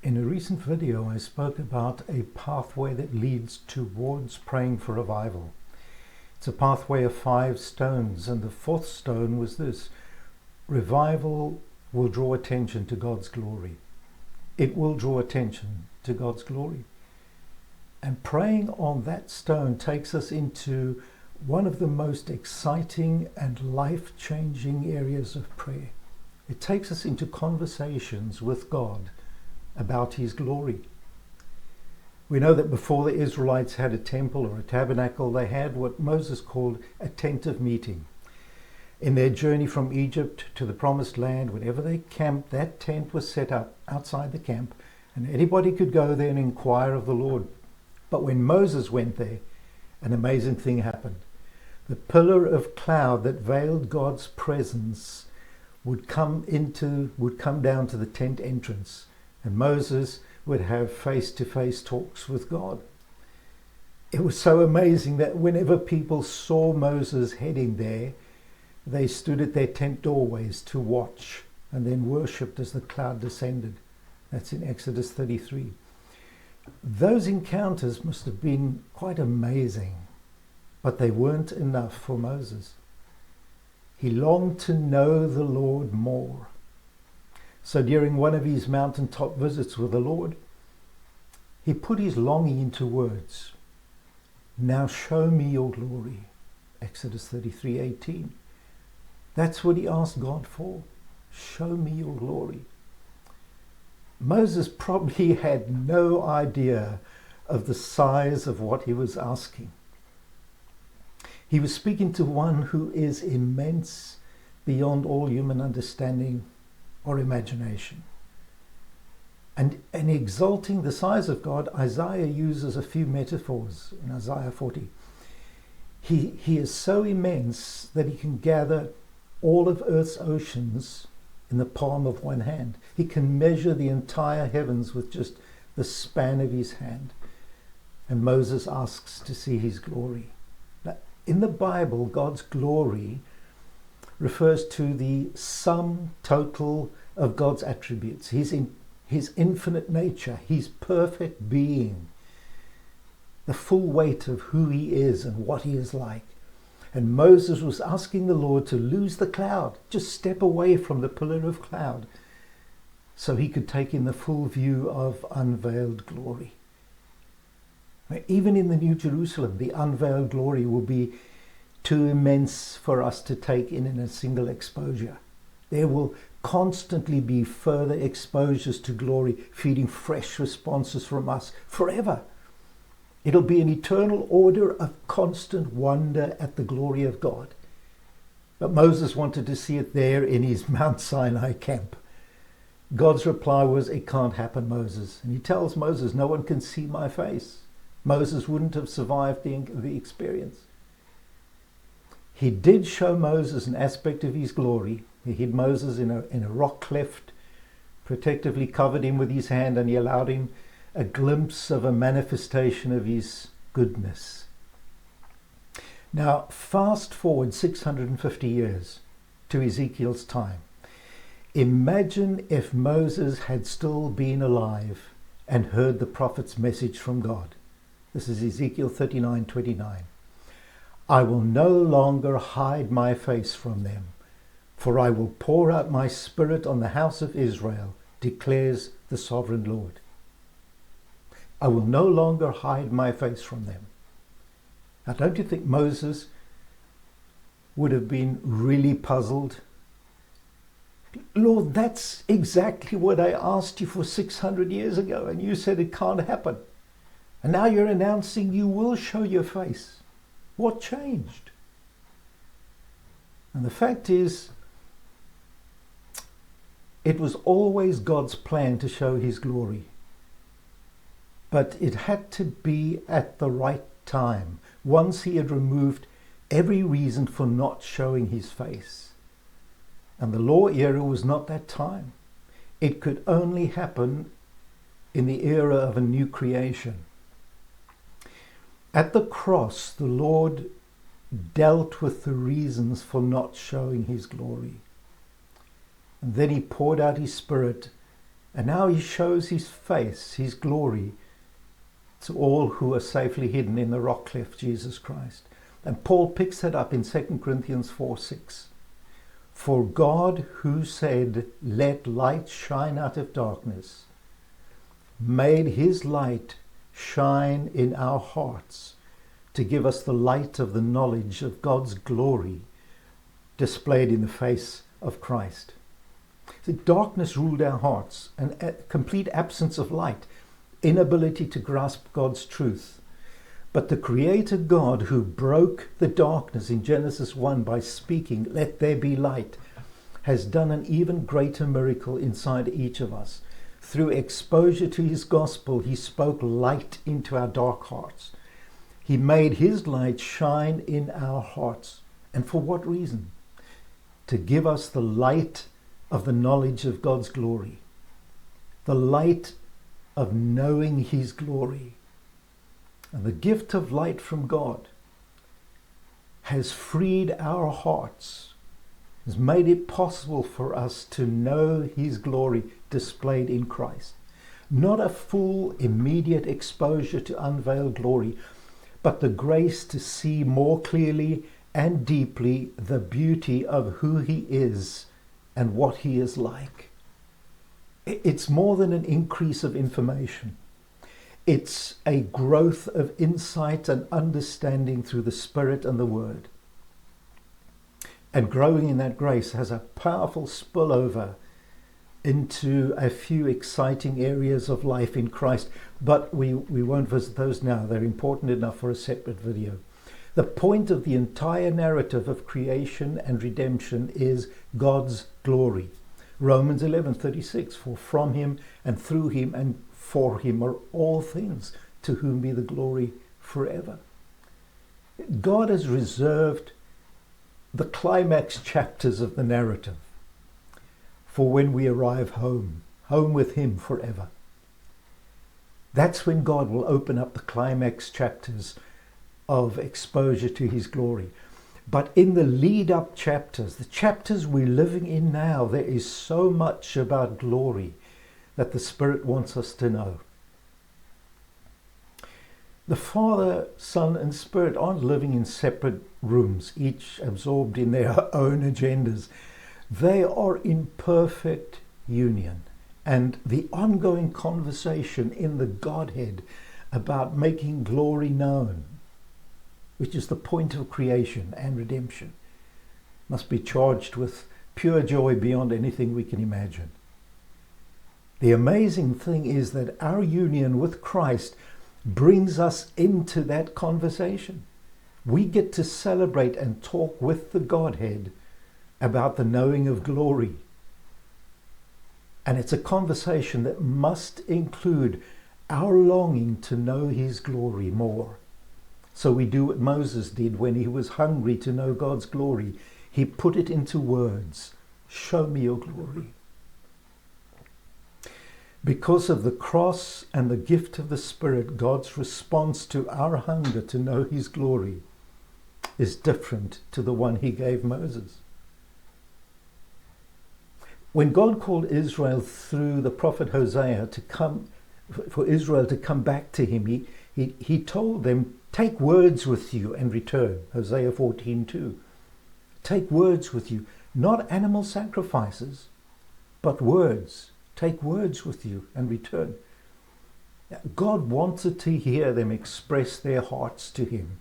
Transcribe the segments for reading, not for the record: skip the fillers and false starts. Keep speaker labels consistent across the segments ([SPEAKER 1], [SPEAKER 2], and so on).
[SPEAKER 1] In a recent video, I spoke about a pathway that leads towards praying for revival. It's a pathway of 5 stones, and the 4th stone was this: revival will draw attention to God's glory. It will draw attention to God's glory. And praying on that stone takes us into one of the most exciting and life-changing areas of prayer. It takes us into conversations with God about his glory. We know that before the Israelites had a temple or a tabernacle, they had what Moses called a tent of meeting. In their journey from Egypt to the promised land, whenever they camped, that tent was set up outside the camp, and anybody could go there and inquire of the Lord. But when Moses went there, an amazing thing happened. The pillar of cloud that veiled God's presence would come down to the tent entrance, and Moses would have face-to-face talks with God. It was so amazing that whenever people saw Moses heading there, they stood at their tent doorways to watch and then worshipped as the cloud descended. That's in Exodus 33. Those encounters must have been quite amazing, but they weren't enough for Moses. He longed to know the Lord more. So during one of his mountaintop visits with the Lord, he put his longing into words. Now show me your glory. Exodus 33:18. That's what he asked God for. Show me your glory. Moses probably had no idea of the size of what he was asking. He was speaking to one who is immense beyond all human understanding or imagination. And in exalting the size of God, Isaiah uses a few metaphors in Isaiah 40. He is so immense that he can gather all of Earth's oceans in the palm of one hand. He can measure the entire heavens with just the span of his hand. And Moses asks to see his glory. Now, in the Bible, God's glory refers to the sum total of God's attributes, his infinite nature, his perfect being, the full weight of who he is and what he is like. And Moses was asking the Lord to lose the cloud, just step away from the pillar of cloud, so he could take in the full view of unveiled glory. Even in the New Jerusalem, the unveiled glory will be too immense for us to take in a single exposure. There will constantly be further exposures to glory, feeding fresh responses from us forever. It'll be an eternal order of constant wonder at the glory of God. But Moses wanted to see it there in his Mount Sinai camp. God's reply was, "It can't happen, Moses." And he tells Moses, "No one can see my face." Moses wouldn't have survived the experience. He did show Moses an aspect of his glory. He hid Moses in a rock cleft, protectively covered him with his hand, and he allowed him a glimpse of a manifestation of his goodness. Now, fast forward 650 years to Ezekiel's time. Imagine if Moses had still been alive and heard the prophet's message from God. This is Ezekiel 39:29. I will no longer hide my face from them, for I will pour out my spirit on the house of Israel, declares the sovereign Lord. I will no longer hide my face from them. Now, don't you think Moses would have been really puzzled? Lord, that's exactly what I asked you for 600 years ago, and you said it can't happen. And now you're announcing you will show your face. What changed? And the fact is, it was always God's plan to show his glory. But it had to be at the right time, once he had removed every reason for not showing his face. And the law era was not that time. It could only happen in the era of a new creation. At the cross, the Lord dealt with the reasons for not showing his glory. And then he poured out his Spirit And now he shows his face, his glory, to all who are safely hidden in the rock cleft, Jesus Christ. And Paul picks that up in 2 Corinthians 4:6. For God, who said, "Let light shine out of darkness," made his light shine in our hearts to give us the light of the knowledge of God's glory displayed in the face of Christ. So darkness ruled our hearts, and a complete absence of light, inability to grasp God's truth. But the Creator God, who broke the darkness in Genesis 1 by speaking, "Let there be light," has done an even greater miracle inside each of us. Through exposure to his gospel, he spoke light into our dark hearts. He made his light shine in our hearts. And for what reason? To give us the light of the knowledge of God's glory, the light of knowing his glory. And the gift of light from God has freed our hearts, has made it possible for us to know his glory displayed in Christ. Not a full, immediate exposure to unveiled glory, but the grace to see more clearly and deeply the beauty of who he is and what he is like. It's more than an increase of information. It's a growth of insight and understanding through the Spirit and the Word. And growing in that grace has a powerful spillover into a few exciting areas of life in Christ. But we won't visit those now. They're important enough for a separate video. The point of the entire narrative of creation and redemption is God's glory. Romans 11:36, for from him and through him and for him are all things, to whom be the glory forever. God has reserved the climax chapters of the narrative for when we arrive home with him forever. That's when God will open up the climax chapters of exposure to his glory. But in the lead up chapters, the chapters we're living in now, there is so much about glory that the Spirit wants us to know. The Father, Son, and Spirit aren't living in separate rooms, each absorbed in their own agendas. They are in perfect union. And the ongoing conversation in the Godhead about making glory known, which is the point of creation and redemption, must be charged with pure joy beyond anything we can imagine. The amazing thing is that our union with Christ brings us into that conversation. We get to celebrate and talk with the Godhead about the knowing of glory. And it's a conversation that must include our longing to know his glory more. So we do what Moses did when he was hungry to know God's glory. He put it into words. Show me your glory. Because of the cross and the gift of the Spirit, God's response to our hunger to know his glory is different to the one he gave Moses. When God called Israel through the prophet Hosea for Israel to come back to him, he told them, take words with you and return. Hosea 14:2. Take words with you, not animal sacrifices, but words. Take words with you and return. God wanted to hear them express their hearts to him.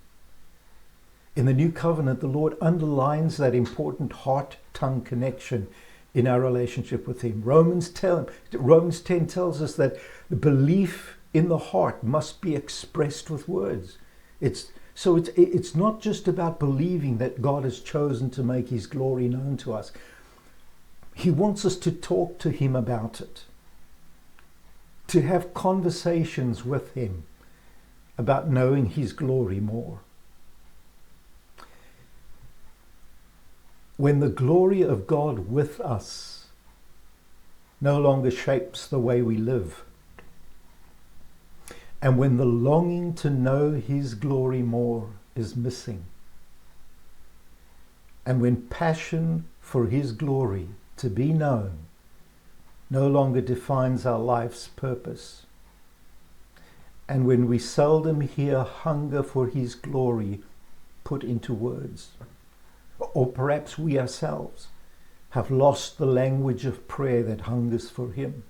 [SPEAKER 1] In the new covenant, the Lord underlines that important heart-tongue connection in our relationship with him. Romans 10 tells us that the belief in the heart must be expressed with words. It's not just about believing that God has chosen to make his glory known to us. He wants us to talk to him about it, to have conversations with him about knowing his glory more. When the glory of God with us no longer shapes the way we live, and when the longing to know his glory more is missing, and when passion for his glory to be known no longer defines our life's purpose. And when we seldom hear hunger for his glory put into words, or perhaps we ourselves have lost the language of prayer that hungers for him,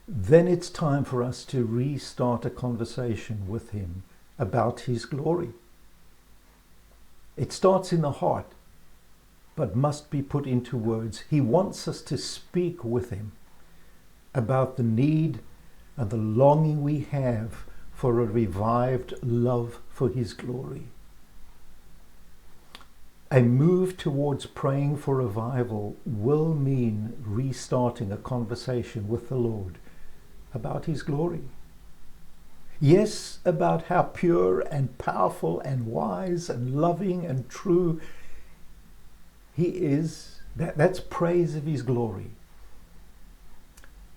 [SPEAKER 1] then it's time for us to restart a conversation with him about his glory. It starts in the heart, but must be put into words. He wants us to speak with him about the need and the longing we have for a revived love for his glory. A move towards praying for revival will mean restarting a conversation with the Lord about his glory. Yes, about how pure and powerful and wise and loving and true he is. That's praise of his glory.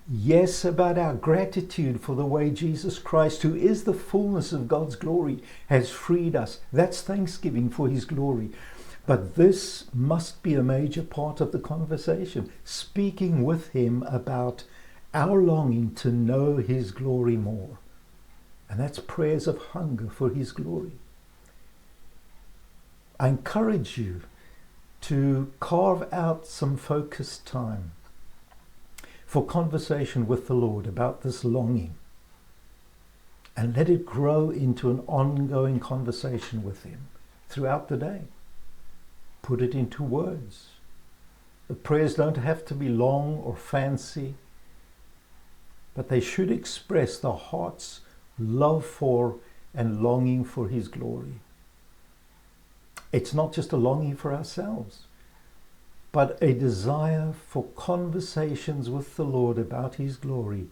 [SPEAKER 1] Yes, about our gratitude for the way Jesus Christ, who is the fullness of God's glory, has freed us. That's thanksgiving for his glory. But this must be a major part of the conversation, speaking with him about our longing to know his glory more. And that's prayers of hunger for his glory. I encourage you to carve out some focused time for conversation with the Lord about this longing, and let it grow into an ongoing conversation with him throughout the day. Put it into words. The prayers don't have to be long or fancy, but they should express the heart's love for and longing for his glory. It's not just a longing for ourselves, but a desire for conversations with the Lord about his glory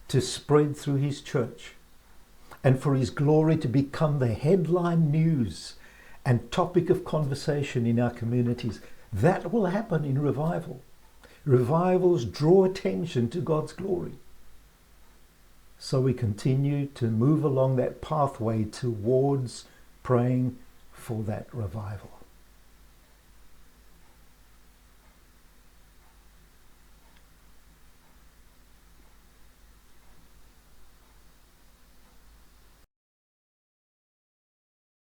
[SPEAKER 1] to spread through his church, and for his glory to become the headline news and topic of conversation in our communities. That will happen in revival. Revivals draw attention to God's glory. So we continue to move along that pathway towards praying for that revival.